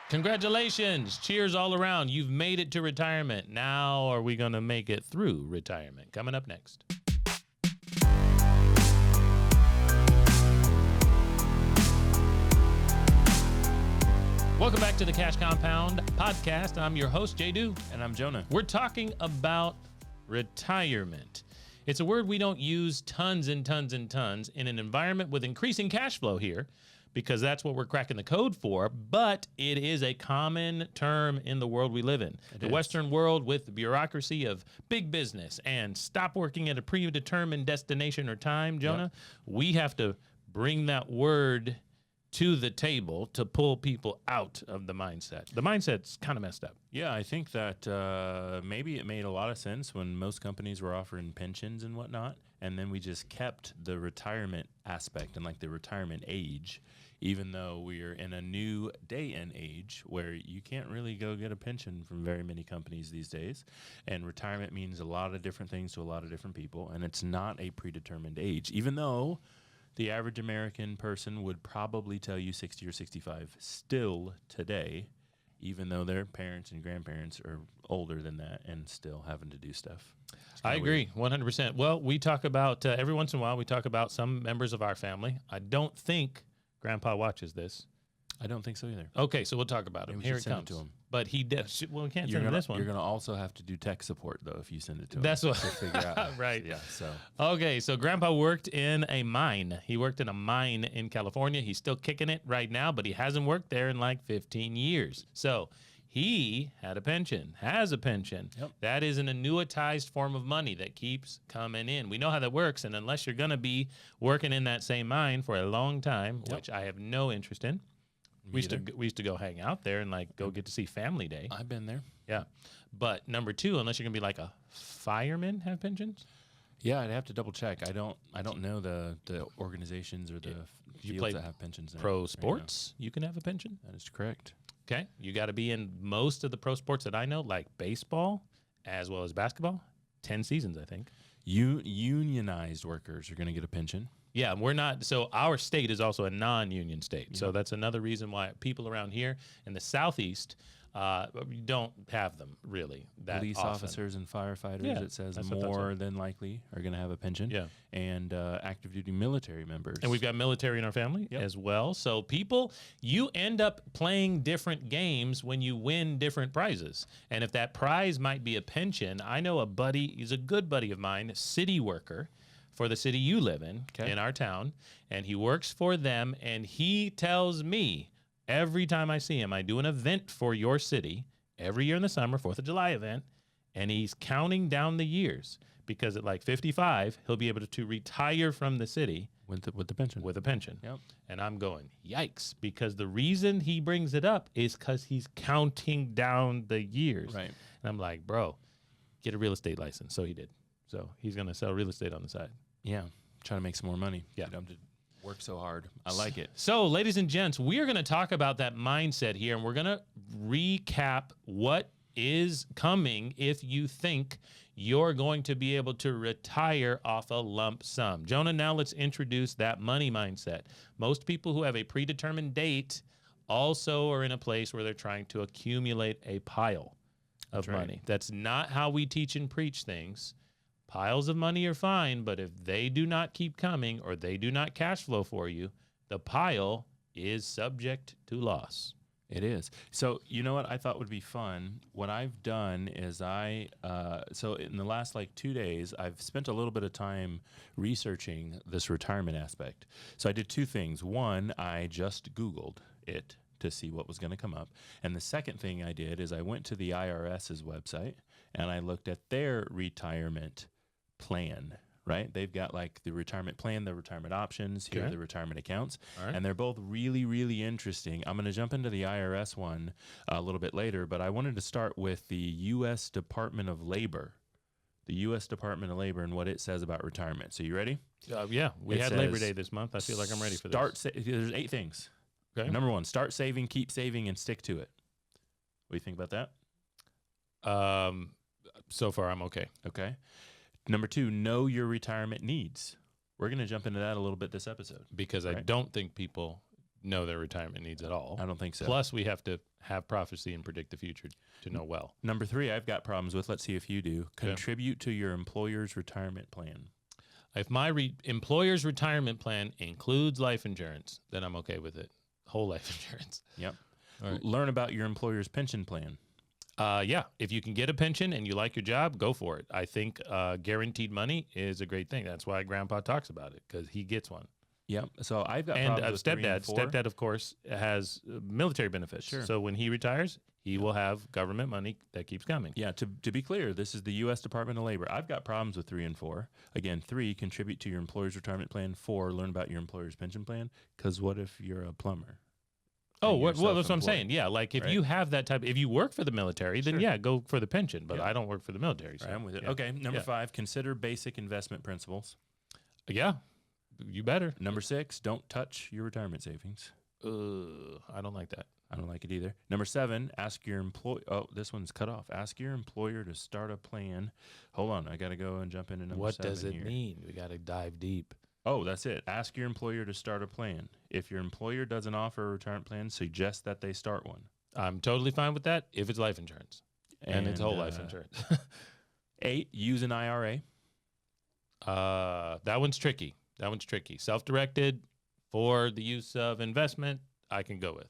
Congratulations. Cheers all around. You've made it to retirement. Now are we going to make it through retirement? Coming up next. Welcome back to the Cash Compound podcast. I'm your host, Jay Du. And I'm Jonah. We're talking about retirement. It's a word we don't use tons and tons and tons in an environment with increasing cash flow here, because that's what we're cracking the code for, but it is a common term in the world we live in. The Western world, with the bureaucracy of big business and stop working at a predetermined destination or time, Jonah, we have to bring that word to the table to pull people out of the mindset. The mindset's kind of messed up. Yeah, I think that maybe it made a lot of sense when most companies were offering pensions and whatnot, and then we just kept the retirement aspect and like the retirement age, even though we're in a new day and age where you can't really go get a pension from very many companies these days. And retirement means a lot of different things to a lot of different people, and it's not a predetermined age, even though the average American person would probably tell you 60 or 65 still today, even though their parents and grandparents are older than that and still having to do stuff. I agree, 100%. Well, we talk about, every once in a while, we talk about some members of our family. I don't think Grandpa watches this. I don't think so either. Okay, so we'll talk about him. Here it comes. To him. But he does. Well, we can't send him this one. You're going to also have to do tech support, though, if you send it to him. That's what. To figure out. Right. Yeah, so. Okay, so Grandpa worked in a mine. He worked in a mine in California. He's still kicking it right now, but he hasn't worked there in like 15 years. So he had a pension, has a pension. Yep. That is an annuitized form of money that keeps coming in. We know how that works, and unless you're going to be working in that same mine for a long time, which I have no interest in, we used to go hang out there and like go get to see Family Day. I've been there. Yeah. But number two, unless you're going to be like a fireman, have pensions? Yeah, I'd have to double check. I don't know the organizations or the fields that have pensions there. Pro sports, you can have a pension. That is correct. Okay. You got to be in most of the pro sports that I know, like baseball as well as basketball. 10 seasons, I think. Unionized workers are going to get a pension. Yeah, we're not. So our state is also a non-union state. Yeah. So that's another reason why people around here in the Southeast don't have them really that Police often. Officers and firefighters, it says, more than likely are going to have a pension. Yeah. And active duty military members. And we've got military in our family as well. So people, you end up playing different games when you win different prizes. And if that prize might be a pension, I know a buddy, he's a good buddy of mine, city worker for the city you live in our town, and he works for them, and he tells me every time I see him, I do an event for your city every year in the summer, 4th of July event, and he's counting down the years because at like 55, he'll be able to retire from the city with the pension. With a pension. Yep. And I'm going, yikes, because the reason he brings it up is because he's counting down the years. Right. And I'm like, bro, get a real estate license. So he did. So he's going to sell real estate on the side. Yeah, trying to make some more money. Yeah. You don't have to work so hard. I like it. So, ladies and gents, we are going to talk about that mindset here, and we're going to recap what is coming if you think you're going to be able to retire off a lump sum. Jonah, now let's introduce that money mindset. Most people who have a predetermined date also are in a place where they're trying to accumulate a pile of money. That's not how we teach and preach things. Piles of money are fine, but if they do not keep coming or they do not cash flow for you, the pile is subject to loss. It is. So, you know what I thought would be fun? What I've done is so in the last like 2 days, I've spent a little bit of time researching this retirement aspect. So I did two things. One, I just Googled it to see what was going to come up. And the second thing I did is I went to the IRS's website and I looked at their retirement plan, right? They've got like the retirement plan, the retirement options, here are the retirement accounts, and they're both really, really interesting. I'm going to jump into the IRS one a little bit later, but I wanted to start with the U.S. Department of Labor. The U.S. Department of Labor and what it says about retirement. So you ready? Yeah, we had Labor Day this month. I feel like I'm ready for this. There's 8 things. Okay. Number 1, start saving, keep saving, and stick to it. What do you think about that? So far, I'm okay. Okay. Number 2, know your retirement needs. We're going to jump into that a little bit this episode. Because I don't think people know their retirement needs at all. I don't think so. Plus, we have to have prophecy and predict the future to know well. Number 3, I've got problems with. Let's see if you do. Contribute to your employer's retirement plan. If my employer's retirement plan includes life insurance, then I'm okay with it. Whole life insurance. Yep. All right. Learn about your employer's pension plan. Yeah, if you can get a pension and you like your job, go for it. I think guaranteed money is a great thing. That's why Grandpa talks about it, because he gets one. Yep. So I've got And problems with 3 and 4. stepdad, of course, has military benefits. Sure. So when he retires, he will have government money that keeps coming. Yeah, to be clear, this is the U.S. Department of Labor. I've got problems with 3 and 4. Again, 3, contribute to your employer's retirement plan. 4, learn about your employer's pension plan. Because what if you're a plumber? Oh, And you're well, that's what I'm self-employed, saying. Yeah, like if right? you have that type, if you work for the military, then Sure. yeah, go for the pension. But Yeah. I don't work for the military. So, Right, I'm with it. yeah. Okay, number Yeah. 5, consider basic investment principles. Yeah, you better. Number 6, don't touch your retirement savings. I don't like that. I don't like it either. Number 7, ask your employer. Oh, this one's cut off. Ask your employer to start a plan. Hold on, I got to go and jump into number 7 What does it here. mean? We got to dive deep. Oh, that's it. Ask your employer to start a plan. If your employer doesn't offer a retirement plan, suggest that they start one. I'm totally fine with that if it's life insurance and it's whole life insurance. 8, use an IRA. That one's tricky. Self-directed for the use of investment, I can go with.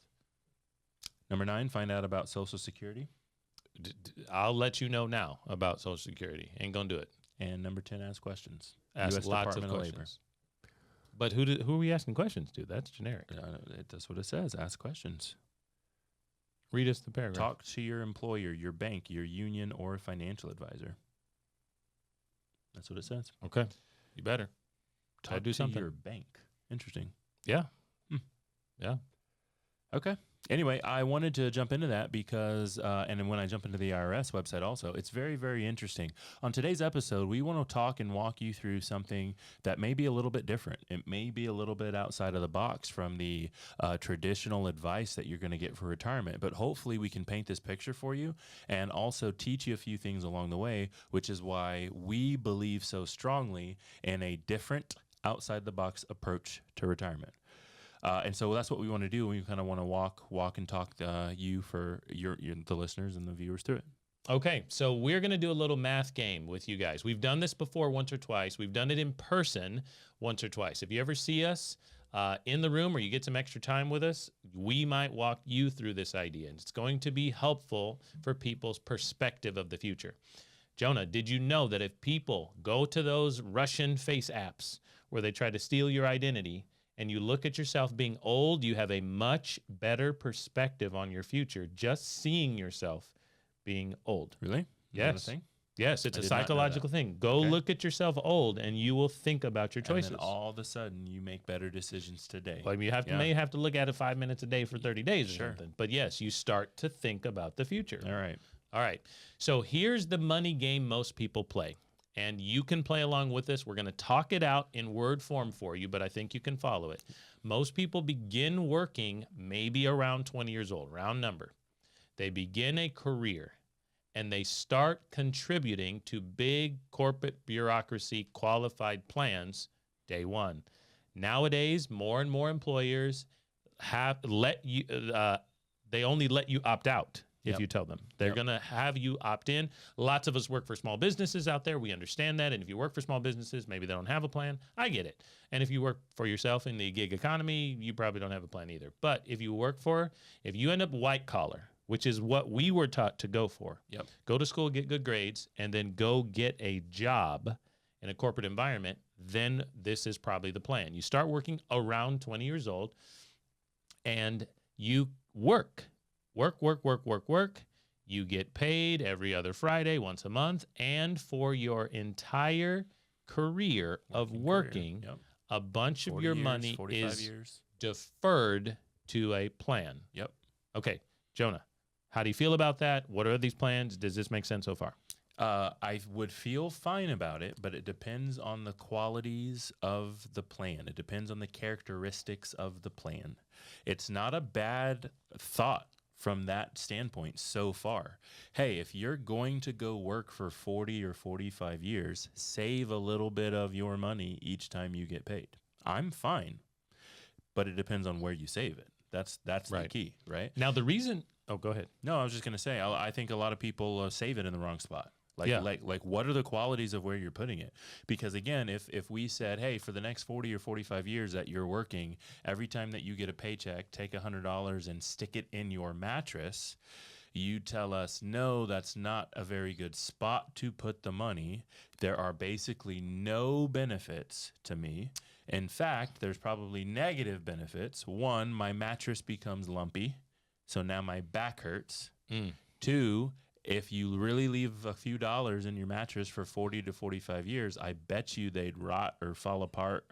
Number 9, find out about Social Security. I'll let you know now about Social Security. Ain't gonna do it. And number 10, ask questions. Ask US lots Department of Labor. questions. But who are we asking questions to? That's generic. That's what it says. Ask questions. Read us the paragraph. Talk to your employer, your bank, your union, or financial advisor. That's what it says. Okay, you better. Talk do to something. your bank. Interesting. Yeah. Hmm. Yeah. Okay. Anyway, I wanted to jump into that because, and then when I jump into the IRS website also, it's very, very interesting. On today's episode, we want to talk and walk you through something that may be a little bit different. It may be a little bit outside of the box from the traditional advice that you're going to get for retirement, but hopefully we can paint this picture for you and also teach you a few things along the way, which is why we believe so strongly in a different outside-the-box approach to retirement. And so that's what we want to do. We kind of want to walk and talk you for the listeners and the viewers through it. Okay, so we're going to do a little math game with you guys. We've done this before once or twice. We've done it in person once or twice. If you ever see us in the room or you get some extra time with us, we might walk you through this idea. And it's going to be helpful for people's perspective of the future. Jonah, did you know that if people go to those Russian face apps where they try to steal your identity, and you look at yourself being old, you have a much better perspective on your future just seeing yourself being old. Really? Is Yes. that a thing? Yes, it's I a did not know psychological that. thing. Go Okay. look at yourself old, and you will think about your choices. And then all of a sudden, you make better decisions today. Like you Yeah. may have to look at it 5 minutes a day for 30 days or Sure. something. But yes, you start to think about the future. All right. All right. So here's the money game most people play. And you can play along with this. We're going to talk it out in word form for you, but I think you can follow it. Most people begin working maybe around 20 years old, round number. They begin a career and they start contributing to big corporate bureaucracy qualified plans day one. Nowadays, more and more employers have they only let you opt out. If Yep. you tell them they're Yep. going to have you opt in. Lots of us work for small businesses out there. We understand that. And if you work for small businesses, maybe they don't have a plan. I get it. And if you work for yourself in the gig economy, you probably don't have a plan either. But if you end up white collar, which is what we were taught to go for, Yep. go to school, get good grades, and then go get a job in a corporate environment, then this is probably the plan. You start working around 20 years old and you work. You get paid every other Friday, once a month, and for your entire career of working, Yep. a bunch of 40 your years, money 45 is years. deferred to a plan. Yep. Okay, Jonah, how do you feel about that? What are these plans? Does this make sense so far? I would feel fine about it, but it depends on the qualities of the plan. It depends on the characteristics of the plan. It's not a bad thought from that standpoint so far. Hey, if you're going to go work for 40 or 45 years, save a little bit of your money each time you get paid. I'm fine. but it depends on where you save it. That's the Right. key, right? Now, the reason, oh, go ahead. No, I was just gonna say, I think a lot of people save it in the wrong spot. Like, Yeah. like, what are the qualities of where you're putting it? Because again, if we said, hey, for the next 40 or 45 years that you're working, every time that you get a paycheck, take $100 and stick it in your mattress, you tell us, no, that's not a very good spot to put the money. There are basically no benefits to me. In fact, there's probably negative benefits. One, my mattress becomes lumpy, so now my back hurts. Two, if you really leave a few dollars in your mattress for 40 to 45 years, I bet you they'd rot or fall apart,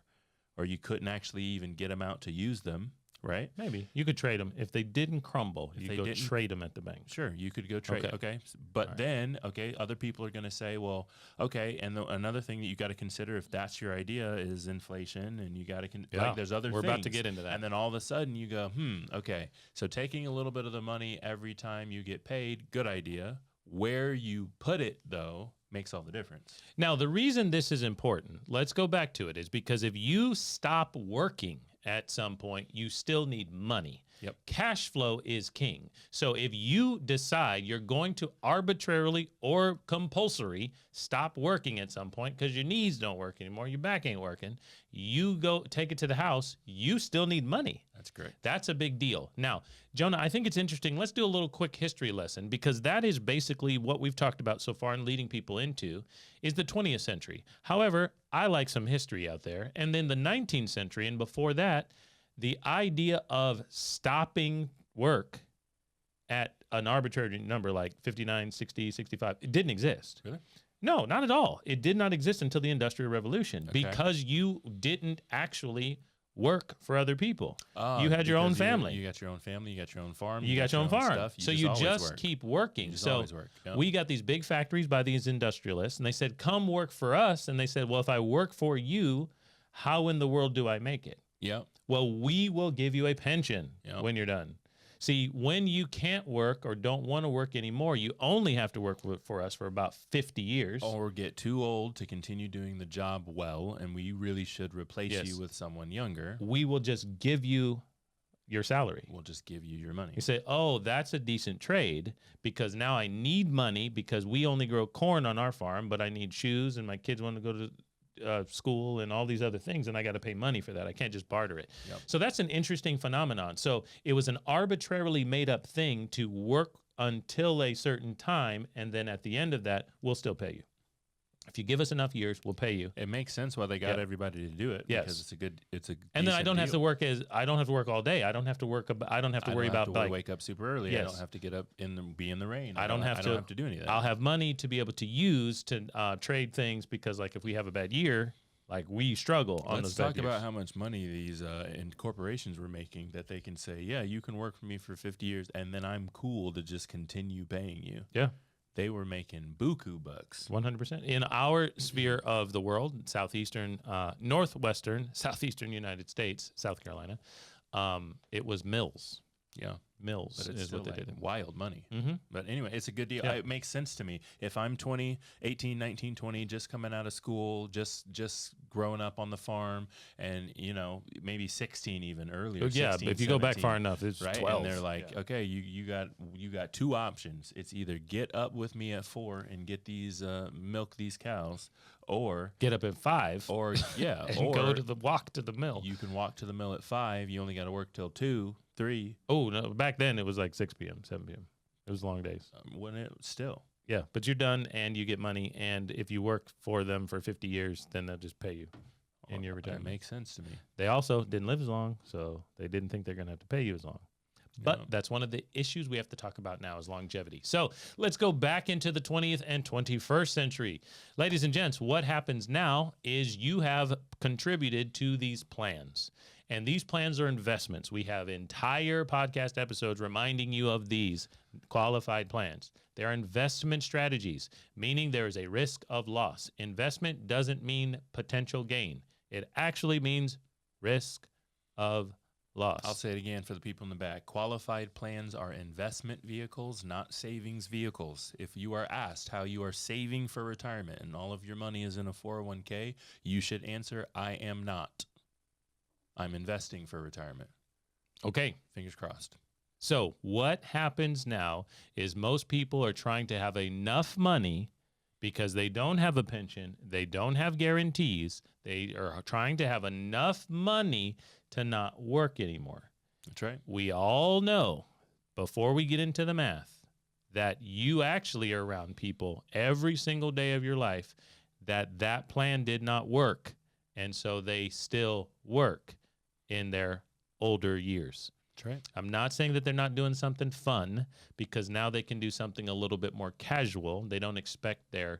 or you couldn't actually even get them out to use them, right? Maybe you could trade them if they didn't crumble. If You they go didn't- trade them at the bank. Sure, you could go trade. Okay. Okay. But All right. then, other people are going to say, well, okay. And another thing that you got to consider if that's your idea is inflation. And you got to, Yeah, like, there's other we're things. about to get into that. And then all of a sudden you go, okay. So taking a little bit of the money every time you get paid, good idea. Where you put it, though, makes all the difference. Now, the reason this is important, let's go back to it, is because if you stop working at some point, you still need money. Yep. Cash flow is king. So if you decide you're going to arbitrarily or compulsory stop working at some point because your knees don't work anymore, your back ain't working, you go take it to the house, you still need money. That's great. That's a big deal. Now, Jonah, I think it's interesting. Let's do a little quick history lesson because that is basically what we've talked about so far and leading people into is the 20th century. However, I like some history out there. And then the 19th century and before that, the idea of stopping work at an arbitrary number like 59, 60, 65, it didn't exist. Really? No, not at all. It did not exist until the Industrial Revolution Okay. because you didn't actually work for other people. You had your own Because family. You got your own family. You got your own farm. You got your own farm. Stuff. So you always just work. keep working. You just So always work. Yep. we got these big factories by these industrialists, and they said, come work for us. And they said, well, if I work for you, how in the world do I make it? Yep. Well, we will give you a pension Yep. when you're done. See, when you can't work or don't want to work anymore, you only have to work for us for about 50 years. Or get too old to continue doing the job well, and we really should replace Yes. you with someone younger. We will just give you your salary. We'll just give you your money. You say, oh, that's a decent trade because now I need money because we only grow corn on our farm, but I need shoes and my kids want to go to school and all these other things, and I got to pay money for that. I can't just barter it. Yep. So that's an interesting phenomenon. So it was an arbitrarily made up thing to work until a certain time, and then at the end of that, we'll still pay you. If you give us enough years, we'll pay you. It makes sense why they got Yep. everybody to do it. Yes. Because it's a And then I decent don't have to deal. work I don't have to work all day. I don't have to work. I don't have to worry about like, wake up super early. I Yes. don't have to get up be in the rain. I don't have to do any of that. I'll have money to be able to use to trade things because like if we have a bad year, like we struggle on Let's those bad talk about years. how much money these corporations were making that they can say, yeah, you can work for me for 50 years and then I'm cool to just continue paying you. Yeah. They were making buku bucks. 100%. In our sphere of the world, southeastern, northwestern, southeastern United States, South Carolina, it was mills. Yeah. Mills But it's is still what they like did. wild money. Mm-hmm. But anyway, it's a good deal. Yeah. It makes sense to me. If I'm 20, 18, 19, 20, just coming out of school, just growing up on the farm, and, maybe 16 even earlier. Yeah, 16, if you go back 17, far enough, it's right? 12. And they're like, okay, you got two options. It's either get up with me at 4 and get these milk these cows, or Get up at 5 or yeah, and or go to the walk to the mill. you can walk to the mill at 5. You only got to work till 2, 3. Oh, no, back then it was like 6 p.m., 7 p.m. It was long days. When it still. Yeah, but you're done and you get money. And if you work for them for 50 years, then they'll just pay you in your That retirement. makes sense to me. They also didn't live as long, so they didn't think they're going to have to pay you as long. But Yeah. that's one of the issues we have to talk about now is longevity. So let's go back into the 20th and 21st century. Ladies and gents, what happens now is you have contributed to these plans. And these plans are investments. We have entire podcast episodes reminding you of these qualified plans. They are investment strategies, meaning there is a risk of loss. Investment doesn't mean potential gain. It actually means risk of loss. I'll say it again for the people in the back. Qualified plans are investment vehicles, not savings vehicles. If you are asked how you are saving for retirement and all of your money is in a 401k, you should answer, I am not. I'm investing for retirement. Okay. Fingers crossed. So what happens now is most people are trying to have enough money because they don't have a pension, they don't have guarantees, they are trying to have enough money to not work anymore. That's right. We all know, before we get into the math, that you actually are around people every single day of your life that plan did not work, and so they still work in their older years. That's right. I'm not saying that they're not doing something fun, because now they can do something a little bit more casual. They don't expect their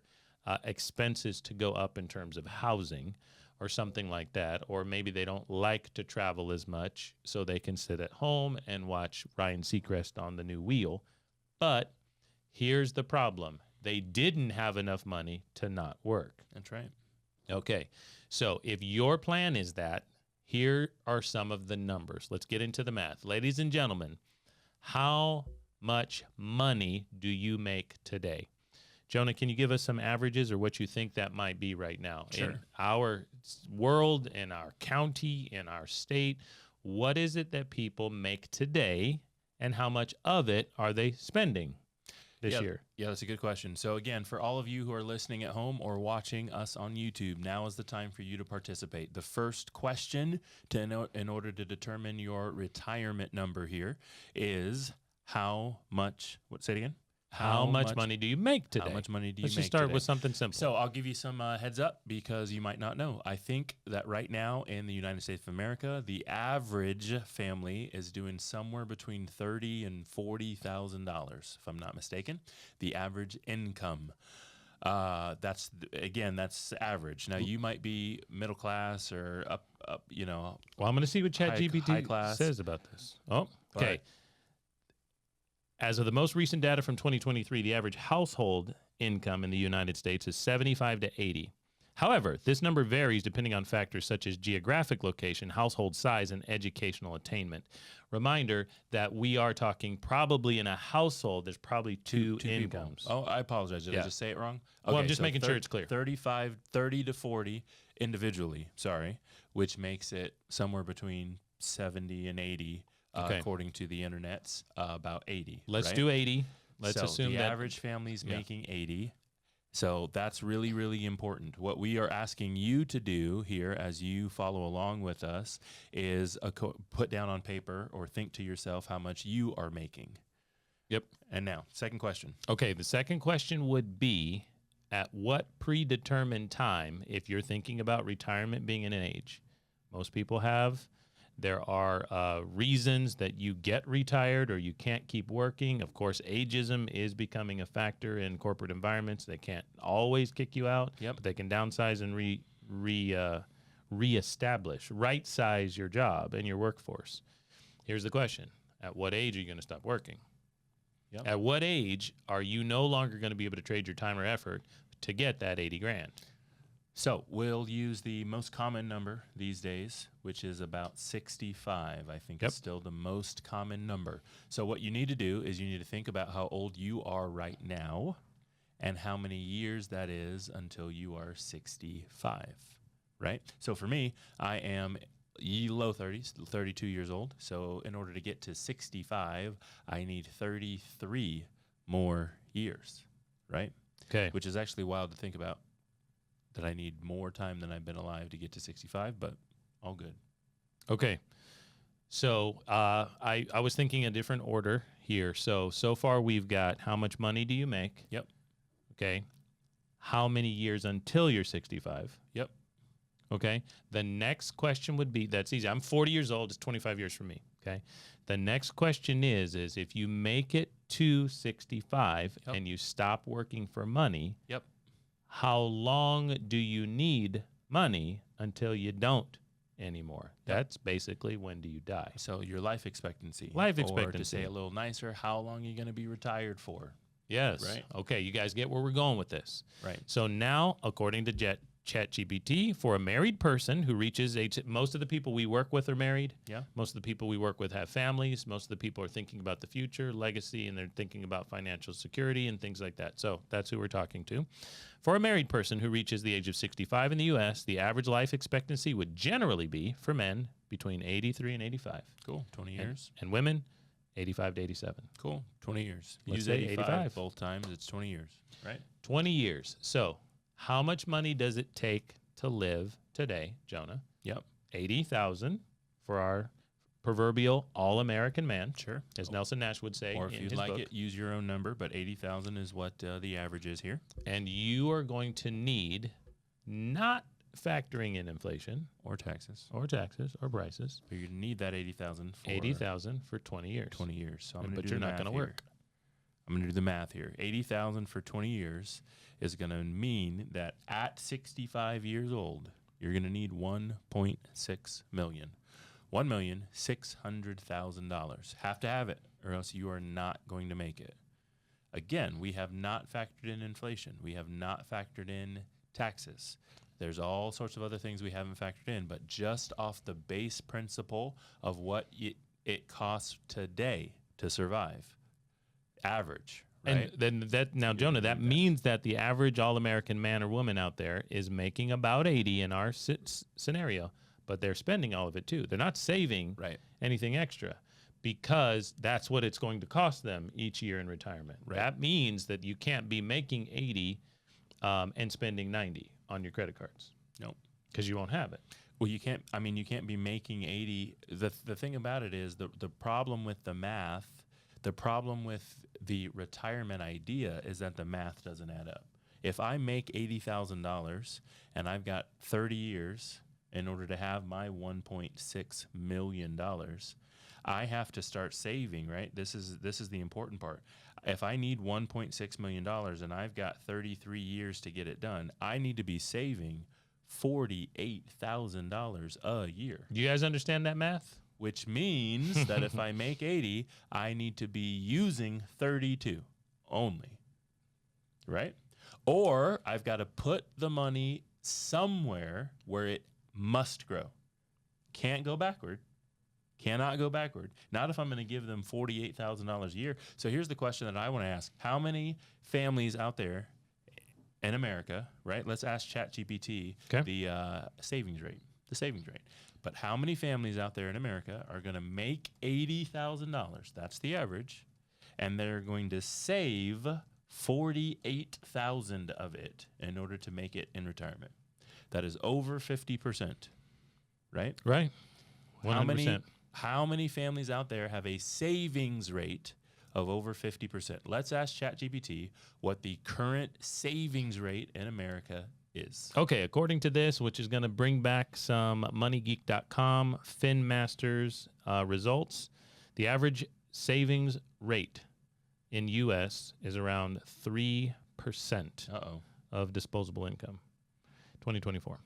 expenses to go up in terms of housing or something like that. Or maybe they don't like to travel as much, so they can sit at home and watch Ryan Seacrest on the new wheel. But here's the problem. They didn't have enough money to not work. That's right. Okay. So if your plan is that, here are some of the numbers. Let's get into the math. Ladies and gentlemen, how much money do you make today? Jonah, can you give us some averages or what you think that might be right now? Sure. In our world, in our county, in our state, what is it that people make today, and how much of it are they spending this year? Yeah, that's a good question. So again, for all of you who are listening at home or watching us on YouTube, now is the time for you to participate. The first question in order to determine your retirement number here is how much, say it again? How much money do you make today? How much money do you Let's make just start today? with something simple. So I'll give you some heads up, because you might not know. I think that right now in the United States of America, the average family is doing somewhere between $30,000 and $40,000, if I'm not mistaken. The average income. That's average. Now you might be middle class or up. Well, I'm going to see what high ChatGPT class. says about this. Oh, okay. As of the most recent data from 2023, the average household income in the United States is 75 to 80. However, this number varies depending on factors such as geographic location, household size, and educational attainment. Reminder that we are talking probably in a household, there's probably two incomes. People. Oh, I apologize. Did I just say it wrong? Well, I'm just making sure it's clear. 30 to 40 individually, which makes it somewhere between 70 and 80. According to the internet's about 80. Let's do 80. Let's so assume the that average family is making 80. So that's really, really important. What we are asking you to do here as you follow along with us is put down on paper or think to yourself how much you are making. Yep. And now, second question. Okay, the second question would be, at what predetermined time, if you're thinking about retirement being an age, most people have. There are reasons that you get retired or you can't keep working. Of course, ageism is becoming a factor in corporate environments. They can't always kick you out, but they can downsize and reestablish, right-size your job and your workforce. Here's the question. At what age are you going to stop working? Yep. At what age are you no longer going to be able to trade your time or effort to get that 80 grand? So we'll use the most common number these days, which is about 65. I think it's still the most common number. So what you need to do is you need to think about how old you are right now and how many years that is until you are 65, right? So for me, I am low 30s, 32 years old. So in order to get to 65, I need 33 more years, right? Okay. Which is actually wild to think about. That I need more time than I've been alive to get to 65, but all good. Okay. So I was thinking a different order here. So far we've got how much money do you make? Yep. Okay. How many years until you're 65? Yep. Okay. The next question would be, that's easy. I'm 40 years old. It's 25 years for me. Okay. The next question is if you make it to 65 and you stop working for money, how long do you need money until you don't anymore? That's basically, when do you die? So your life expectancy. Life expectancy. Or to say a little nicer, how long are you going to be retired for? Yes. Right. Okay, you guys get where we're going with this. Right. So now, according to ChatGPT for a married person who reaches age. Most of the people we work with are married. Yeah. Most of the people we work with have families. Most of the people are thinking about the future, legacy, and they're thinking about financial security and things like that. So that's who we're talking to. For a married person who reaches the age of 65 in the U.S., the average life expectancy would generally be, for men, between 83 and 85. Cool. 20 years. And women, 85 to 87. Cool. 20 years. Let's Use say 85 both times. It's 20 years, right? 20 years. So how much money does it take to live today, Jonah? Yep. 80,000 for our proverbial all-American man, Sure. as Nelson Nash would say Or if in you'd his like book. it, use your own number, but 80,000 is what the average is here. And you are going to need, not factoring in inflation Or taxes. or taxes or prices, But you need that 80,000 for 80,000 for 20 years. 20 years. So I'm going to But do you're the not math going to here. work. I'm going to do the math here. 80,000 for 20 years is going to mean that at 65 years old, you're going to need 1.6 million. $1,600,000. Have to have it, or else you are not going to make it. Again, we have not factored in inflation. We have not factored in taxes. There's all sorts of other things we haven't factored in, but just off the base principle of what it costs today to survive, average, right? And then Jonah, that means that the average all-American man or woman out there is making about 80 in our scenario, but they're spending all of it too. They're not saving Right. anything extra because that's what it's going to cost them each year in retirement. Right. That means that you can't be making 80 and spending 90 on your credit cards. Nope. Because you won't have it. Well, you can't. I mean, you can't be making 80. The thing about it is the problem with the math, the problem with the retirement idea is that the math doesn't add up. If I make $80,000 and I've got 30 years in order to have my $1.6 million, I have to start saving. Right. This is the important part. If I need $1.6 million and I've got 33 years to get it done, I need to be saving $48,000 a year. Do you guys understand that math? Which means that if I make 80, I need to be using 32 only, right? Or I've got to put the money somewhere where it must grow. Can't go backward. Cannot go backward. Not if I'm going to give them $48,000 a year. So here's the question that I want to ask. How many families out there in America, right? Let's ask ChatGPT the savings rate. But how many families out there in America are going to make $80,000? That's the average. And they're going to save $48,000 of it in order to make it in retirement. That is over 50%, right? Right. 100%. How many families out there have a savings rate of over 50%? Let's ask ChatGPT what the current savings rate in America is. Okay, according to this, which is going to bring back some moneygeek.com FinMasters results, the average savings rate in U.S. is around 3% of disposable income, 2024.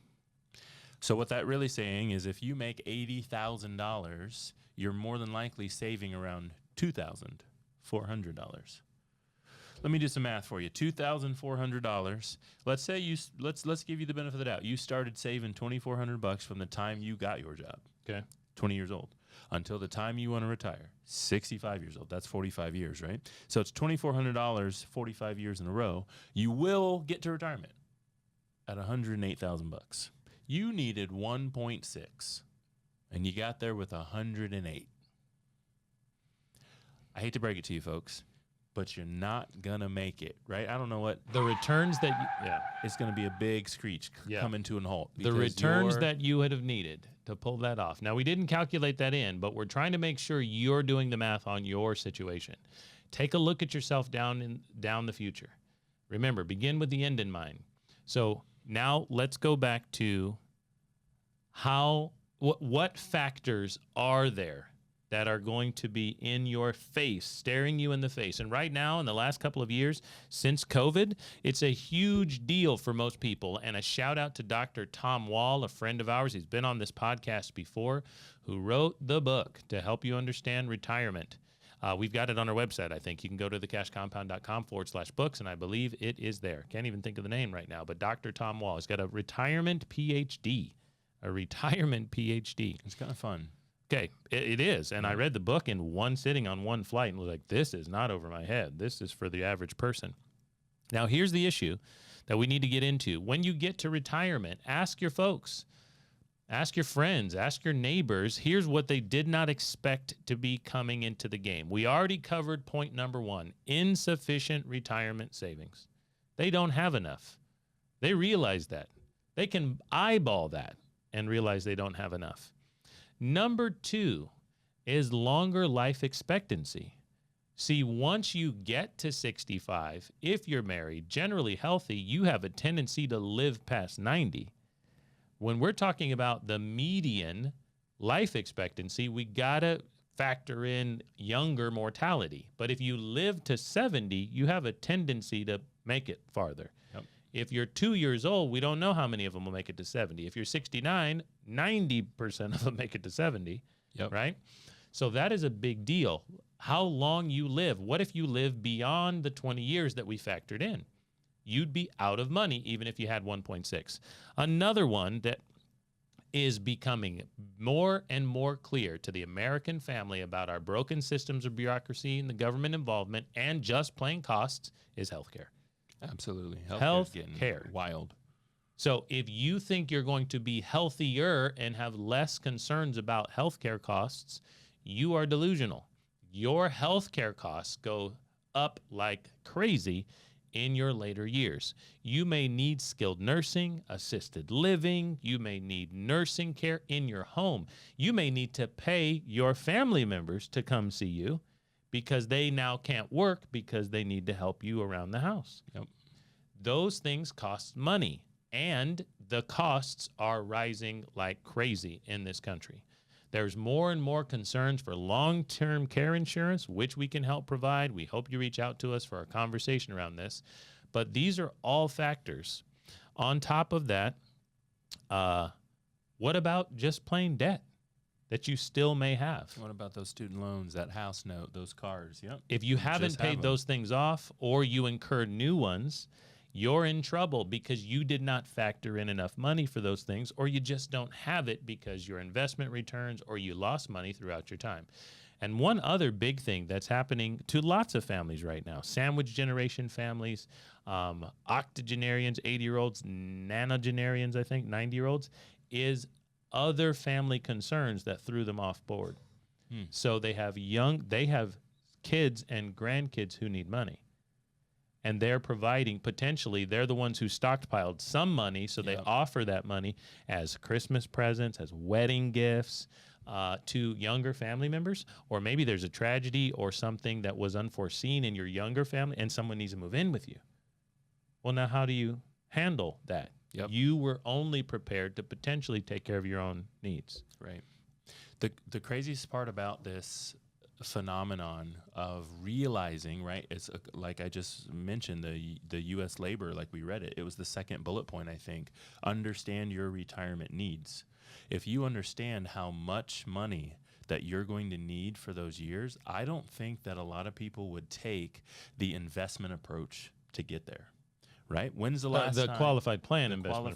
So what that really saying is if you make $80,000, you're more than likely saving around $2,400. Let me do some math for you. $2,400. Let's say let's give you the benefit of the doubt. You started saving $2,400 from the time you got your job. Okay. 20 years old until the time you want to retire. 65 years old. That's 45 years, right? So it's $2,400 45 years in a row. You will get to retirement at $108,000. You needed 1.6 and you got there with 108. I hate to break it to you folks, but you're not going to make it, right? I don't know what The returns that it's going to be a big screech coming to a halt. the returns that you would have needed to pull that off. Now, we didn't calculate that in, but we're trying to make sure you're doing the math on your situation. Take a look at yourself down the future. Remember, begin with the end in mind. So now let's go back to what factors are there that are going to be in your face, staring you in the face. And right now, in the last couple of years, since COVID, it's a huge deal for most people. And a shout out to Dr. Tom Wall, a friend of ours. He's been on this podcast before, who wrote the book to help you understand retirement. We've got it on our website, I think. You can go to thecashcompound.com/books, and I believe it is there. Can't even think of the name right now, but Dr. Tom Wall has got a retirement PhD. A retirement PhD. It's kind of fun. Okay, it is. And I read the book in one sitting on one flight and was like, this is not over my head. This is for the average person. Now, here's the issue that we need to get into. When you get to retirement, ask your folks, ask your friends, ask your neighbors. Here's what they did not expect to be coming into the game. We already covered point number 1, insufficient retirement savings. They don't have enough. They realize that. They can eyeball that and realize they don't have enough. Number 2 is longer life expectancy. See, once you get to 65, if you're married, generally healthy, you have a tendency to live past 90. When we're talking about the median life expectancy, we got to factor in younger mortality. But if you live to 70, you have a tendency to make it farther. Yep. If you're 2 years old, we don't know how many of them will make it to 70. If you're 69, 90% of them make it to 70, right? So that is a big deal. How long you live. What if you live beyond the 20 years that we factored in? You'd be out of money even if you had 1.6. Another one that is becoming more and more clear to the American family about our broken systems of bureaucracy and the government involvement and just plain costs is healthcare. Absolutely. Healthcare. Wild. So if you think you're going to be healthier and have less concerns about healthcare costs, you are delusional. Your healthcare costs go up like crazy in your later years. You may need skilled nursing, assisted living. You may need nursing care in your home. You may need to pay your family members to come see you because they now can't work because they need to help you around the house. Yep. Those things cost money, and the costs are rising like crazy in this country. There's more and more concerns for long-term care insurance, which we can help provide. We hope you reach out to us for a conversation around this. But these are all factors. On top of that, what about just plain debt that you still may have? What about those student loans, that house note, those cars? Yep. If you haven't paid those things off or you incur new ones, you're in trouble because you did not factor in enough money for those things, or you just don't have it because your investment returns or you lost money throughout your time. And one other big thing that's happening to lots of families right now, sandwich generation families, octogenarians, 80-year-olds, nonagenarians, I think, 90-year-olds, is other family concerns that threw them off board. So they have kids and grandkids who need money. And they're providing, potentially, they're the ones who stockpiled some money, so they offer that money as Christmas presents, as wedding gifts to younger family members. Or maybe there's a tragedy or something that was unforeseen in your younger family, and someone needs to move in with you. Well, now how do you handle that? Yep. You were only prepared to potentially take care of your own needs. Right. The craziest part about this phenomenon of realizing, right, it's like I just mentioned, the U.S. labor, like we read it, it was the second bullet point, I think. Understand your retirement needs. If you understand how much money that you're going to need for those years, I don't think that a lot of people would take the investment approach to get there. Right? When's the last time? Qualified plan investment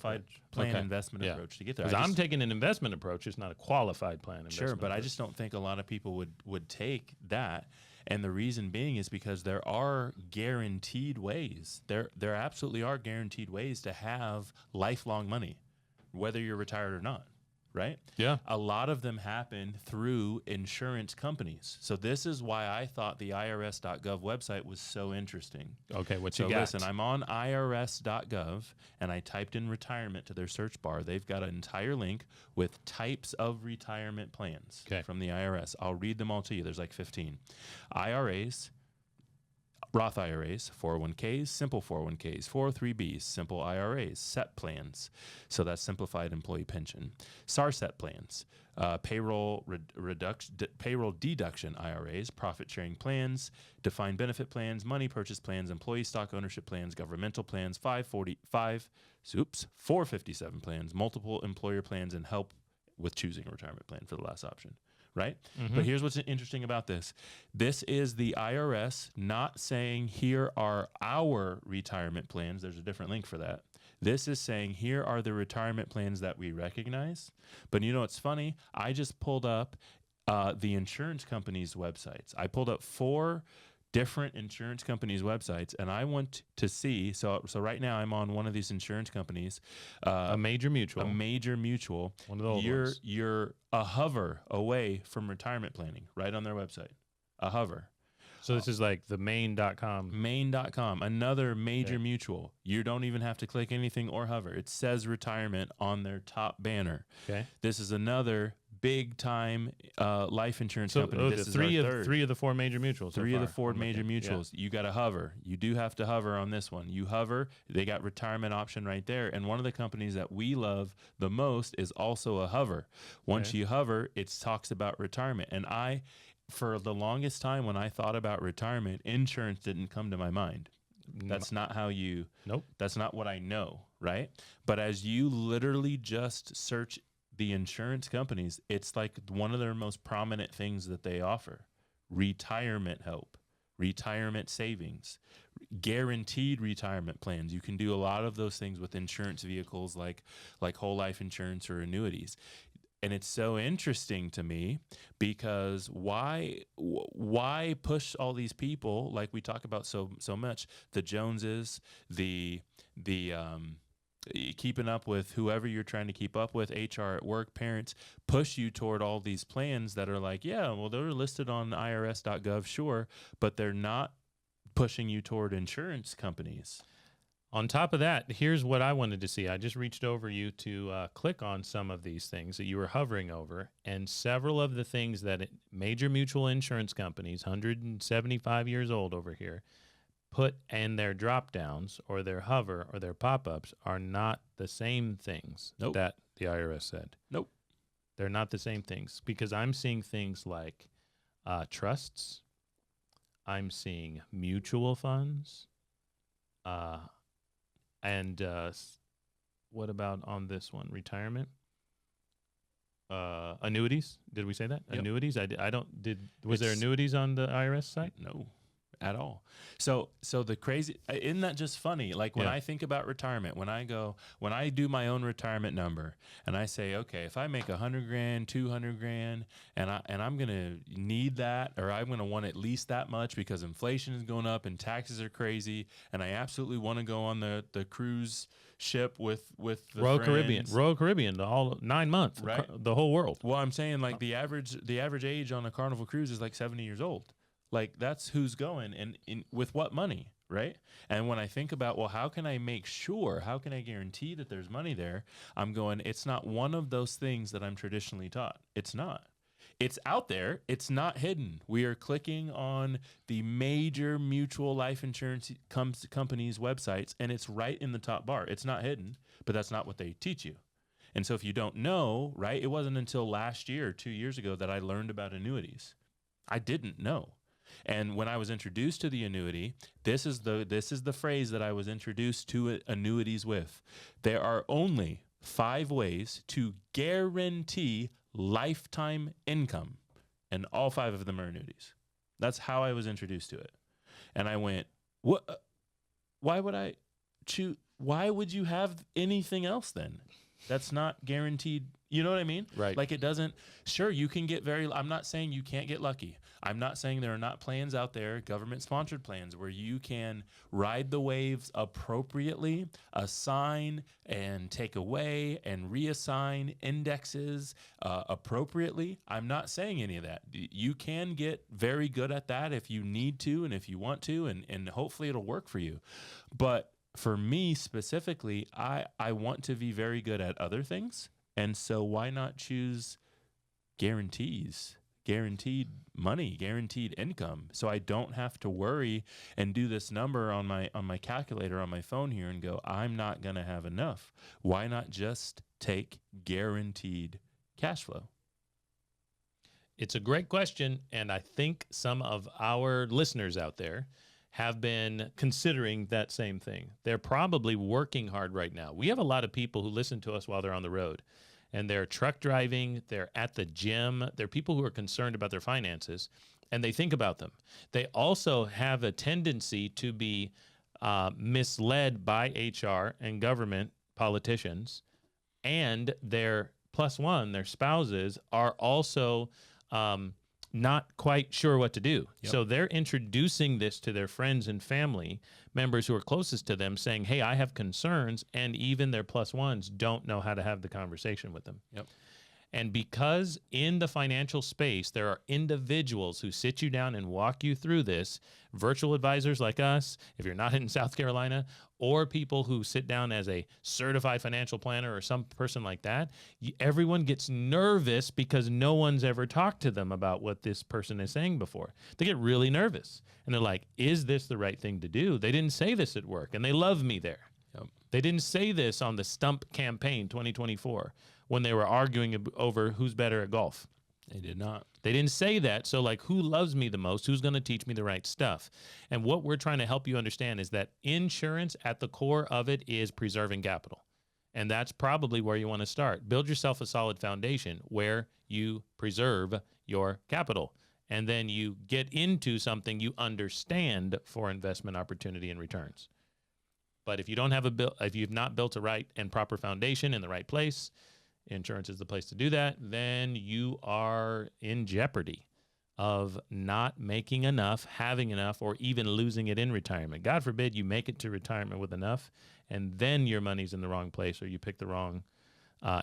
investment approach to get there. Because I'm taking an investment approach. It's not a qualified plan investment Sure, but approach. I just don't think a lot of people would take that. And the reason being is because there are guaranteed ways. There absolutely are guaranteed ways to have lifelong money, whether you're retired or not. Right? Yeah. A lot of them happen through insurance companies. So this is why I thought the IRS.gov website was so interesting. Okay, what So you got? listen, I'm on IRS.gov, and I typed in retirement to their search bar. They've got an entire link with types of retirement plans from the IRS. I'll read them all to you. There's like 15. IRAs, Roth IRAs, 401ks, simple 401ks, 403bs, simple IRAs, SEP plans. So that's simplified employee pension. SAR-SEP plans, payroll deduction IRAs, profit sharing plans, defined benefit plans, money purchase plans, employee stock ownership plans, governmental plans, 457 plans, multiple employer plans, and help with choosing a retirement plan for the last option. right? But here's what's interesting about this. This is the IRS not saying, here are our retirement plans. There's a different link for that. This is saying, here are the retirement plans that we recognize. But you know what's funny? I just pulled up the insurance companies' websites. I pulled up 4 different insurance companies' websites, and I want to see. So right now, I'm on one of these insurance companies, A major mutual. One of the old ones. You're a hover away from retirement planning, right on their website. A hover. So this is like the main.com. Main.com, another major mutual. You don't even have to click anything or hover. It says retirement on their top banner. Okay. This is another big time life insurance So company. This is our third. 3 of the 4 major mutuals. Three of the 4 major mutuals. You got to hover. You do have to hover on this one. You hover, they got retirement option right there. And one of the companies that we love the most is also a hover. Once you hover, it talks about retirement. And for the longest time, when I thought about retirement, insurance didn't come to my mind. That's not how you, Nope. That's not what I know, right? But as you literally just search the insurance companies, it's like one of their most prominent things that they offer: retirement help, retirement savings, guaranteed retirement plans. You can do a lot of those things with insurance vehicles like whole life insurance or annuities. And it's so interesting to me because why push all these people, like we talk about so much, the Joneses, the keeping up with whoever you're trying to keep up with, HR at work, parents, push you toward all these plans that are like, yeah, well, they're listed on irs.gov, sure, but they're not pushing you toward insurance companies. On top of that, here's what I wanted to see. I just reached over you to click on some of these things that you were hovering over, and several of the things that major mutual insurance companies, 175 years old over here, put in their drop downs or their hover or their pop-ups are not the same things that the IRS said. Nope. They're not the same things, because I'm seeing things like trusts. I'm seeing mutual funds. And what about on this one? Retirement? Annuities? Did we say that? Yep. Annuities? Was there annuities on the IRS site? No, at all. So the crazy, isn't that just funny? Like when I think about retirement, when I do my own retirement number and I say, okay, if I make $100,000, $200,000, and I'm going to need that, or I'm going to want at least that much because inflation is going up and taxes are crazy, and I absolutely want to go on the cruise ship with the Royal friends. Caribbean, all 9 months, right? The whole world. Well, I'm saying like the average age on a Carnival cruise is like 70 years old. Like that's who's going and with what money, right? And when I think about, well, how can I make sure, how can I guarantee that there's money there? I'm going, it's not one of those things that I'm traditionally taught. It's not. It's out there. It's not hidden. We are clicking on the major mutual life insurance companies' websites, and it's right in the top bar. It's not hidden, but that's not what they teach you. And so if you don't know, right, it wasn't until last year, 2 years ago, that I learned about annuities. I didn't know. And when I was introduced to the annuity, this is the phrase that I was introduced to annuities with. There are only 5 ways to guarantee lifetime income, and all 5 of them are annuities. That's how I was introduced to it. And I went, what? Why would I choose? Why would you have anything else then? That's not guaranteed. You know what I mean? Right. Like it doesn't, sure, you can get I'm not saying you can't get lucky. I'm not saying there are not plans out there, government-sponsored plans, where you can ride the waves appropriately, assign and take away and reassign indexes appropriately. I'm not saying any of that. You can get very good at that if you need to and if you want to, and hopefully it'll work for you. But for me specifically, I want to be very good at other things. And so why not choose guaranteed money, guaranteed income, so I don't have to worry and do this number on my calculator on my phone here and go, I'm not going to have enough. Why not just take guaranteed cash flow? It's a great question, and I think some of our listeners out there have been considering that same thing. They're probably working hard right now. We have a lot of people who listen to us while they're on the road. and they're truck driving, they're at the gym, they're people who are concerned about their finances, and they think about them. They also have a tendency to be misled by HR and government politicians, and their plus one, their spouses, are also not quite sure what to do. Yep. So they're introducing this to their friends and family members who are closest to them, saying, hey, I have concerns, and even their plus ones don't know how to have the conversation with them. Yep. And because in the financial space, there are individuals who sit you down and walk you through this, virtual advisors like us, if you're not in South Carolina, or people who sit down as a certified financial planner or some person like that, everyone gets nervous because no one's ever talked to them about what this person is saying before. They get really nervous. And they're like, is this the right thing to do? They didn't say this at work, and they love me there. Yep. They didn't say this on the Stump campaign 2024 when they were arguing over who's better at golf. They did not. They didn't say that. So, like, who loves me the most? Who's going to teach me the right stuff? And what we're trying to help you understand is that insurance, at the core of it, is preserving capital. And that's probably where you want to start. Build yourself a solid foundation where you preserve your capital. And then you get into something you understand for investment opportunity and returns. But if you don't have if you've not built a right and proper foundation in the right place, insurance is the place to do that, then you are in jeopardy of not making enough, having enough, or even losing it in retirement. God forbid you make it to retirement with enough, and then your money's in the wrong place, or you pick the wrong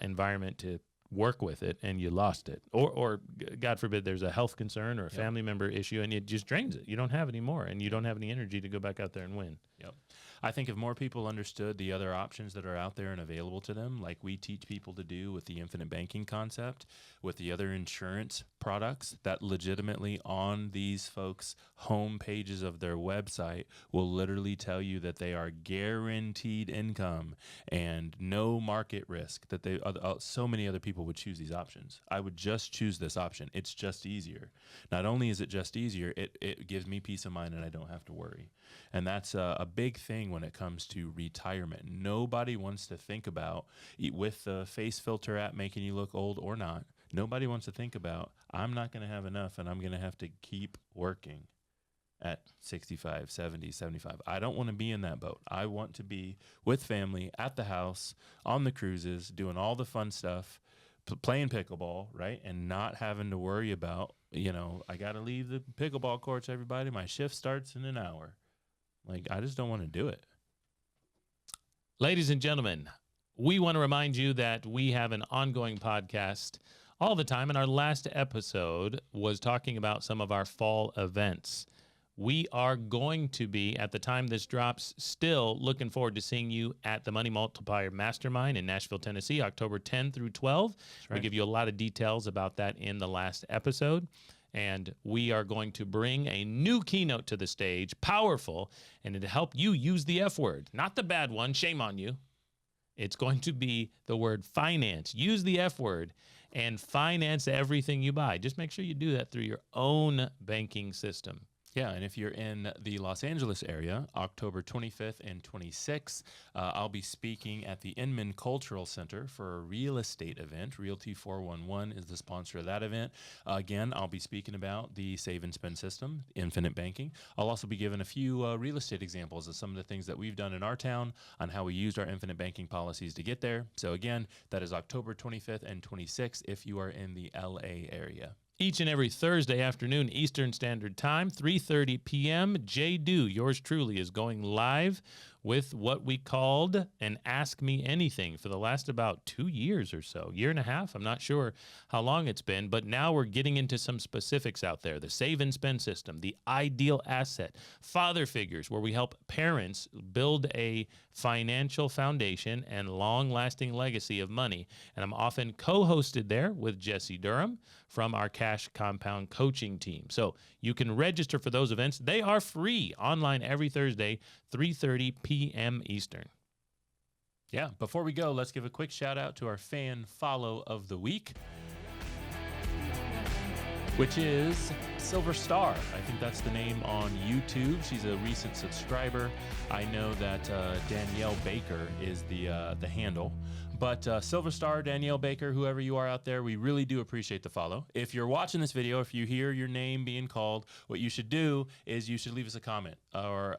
environment to work with it, and you lost it. Or God forbid there's a health concern or a family member issue, and it just drains it. You don't have any more, and you don't have any energy to go back out there and win. Yep. I think if more people understood the other options that are out there and available to them, like we teach people to do with the infinite banking concept, with the other insurance products that legitimately on these folks' home pages of their website will literally tell you that they are guaranteed income and no market risk, that they so many other people would choose these options. I would just choose this option. It's just easier. Not only is it just easier, it gives me peace of mind and I don't have to worry. And that's a big thing when it comes to retirement. Nobody wants to think about, with the face filter app making you look old or not, nobody wants to think about, I'm not going to have enough and I'm going to have to keep working at 65, 70, 75. I don't want to be in that boat. I want to be with family at the house, on the cruises, doing all the fun stuff, playing pickleball, right? And not having to worry about, I got to leave the pickleball courts, everybody. My shift starts in an hour. Like, I just don't want to do it. Ladies and gentlemen, we want to remind you that we have an ongoing podcast all the time, and our last episode was talking about some of our fall events. We are going to be, at the time this drops, still looking forward to seeing you at the Money Multiplier Mastermind in Nashville, Tennessee, October 10 through 12. Right. We give you a lot of details about that in the last episode. And we are going to bring a new keynote to the stage, powerful, and to help you use the F word, not the bad one, shame on you. It's going to be the word finance. Use the F word and finance everything you buy. Just make sure you do that through your own banking system. Yeah, and if you're in the Los Angeles area, October 25th and 26th, I'll be speaking at the Inman Cultural Center for a real estate event. Realty 411 is the sponsor of that event. Again, I'll be speaking about the save and spend system, infinite banking. I'll also be giving a few real estate examples of some of the things that we've done in our town on how we used our infinite banking policies to get there. So again, that is October 25th and 26th if you are in the LA area. Each and every Thursday afternoon, Eastern Standard Time, 3:30 p.m., Jay Do, yours truly, is going live with what we called an Ask Me Anything for the last about 2 years or so, year and a half. I'm not sure how long it's been, but now we're getting into some specifics out there. The save and spend system, the ideal asset, father figures, where we help parents build a financial foundation and long-lasting legacy of money. And I'm often co-hosted there with Jesse Durham from our Cash Compound coaching team. So you can register for those events. They are free online every Thursday, 3:30 p.m. Eastern. Yeah, before we go, let's give a quick shout out to our fan follow of the week, which is Silver Star. I think that's the name on YouTube. She's a recent subscriber. I know that Danielle Baker is the handle, But Silver Star, Danielle Baker, whoever you are out there, we really do appreciate the follow. If you're watching this video, if you hear your name being called, what you should do is you should leave us a comment or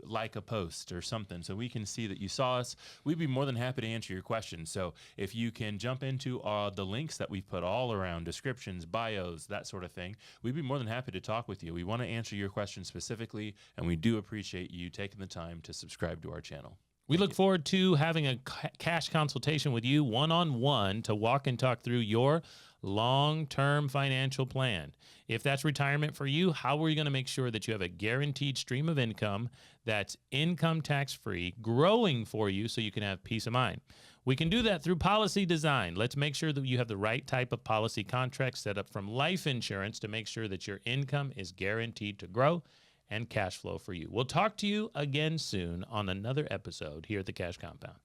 like a post or something so we can see that you saw us. We'd be more than happy to answer your questions. So if you can jump into the links that we've put all around, descriptions, bios, that sort of thing, we'd be more than happy to talk with you. We want to answer your questions specifically, and we do appreciate you taking the time to subscribe to our channel. We look forward to having a cash consultation with you one-on-one to walk and talk through your long-term financial plan. If that's retirement for you, how are you going to make sure that you have a guaranteed stream of income that's income tax-free, growing for you so you can have peace of mind? We can do that through policy design. Let's make sure that you have the right type of policy contract set up from life insurance to make sure that your income is guaranteed to grow and cash flow for you. We'll talk to you again soon on another episode here at the Cash Compound.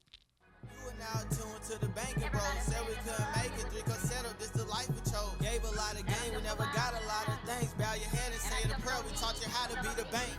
You are now tuned to the banking bros. Said we couldn't make it, drink or settle, this the life we chose. Gave a lot of game, we never got a lot of things. Bow your head and say the prayer, we taught you how to be the bank.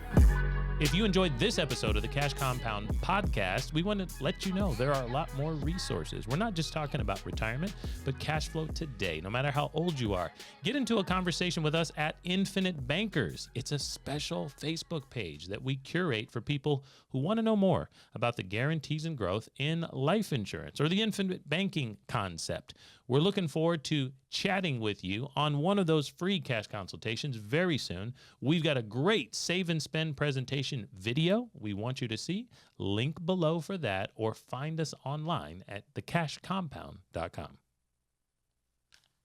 If you enjoyed this episode of the Cash Compound podcast, we want to let you know there are a lot more resources. We're not just talking about retirement, but cash flow today, no matter how old you are. Get into a conversation with us at Infinite Bankers. It's a special Facebook page that we curate for people who want to know more about the guarantees and growth in life insurance or the infinite banking concept. We're looking forward to chatting with you on one of those free cash consultations very soon. We've got a great save and spend presentation video we want you to see. Link below for that, or find us online at thecashcompound.com.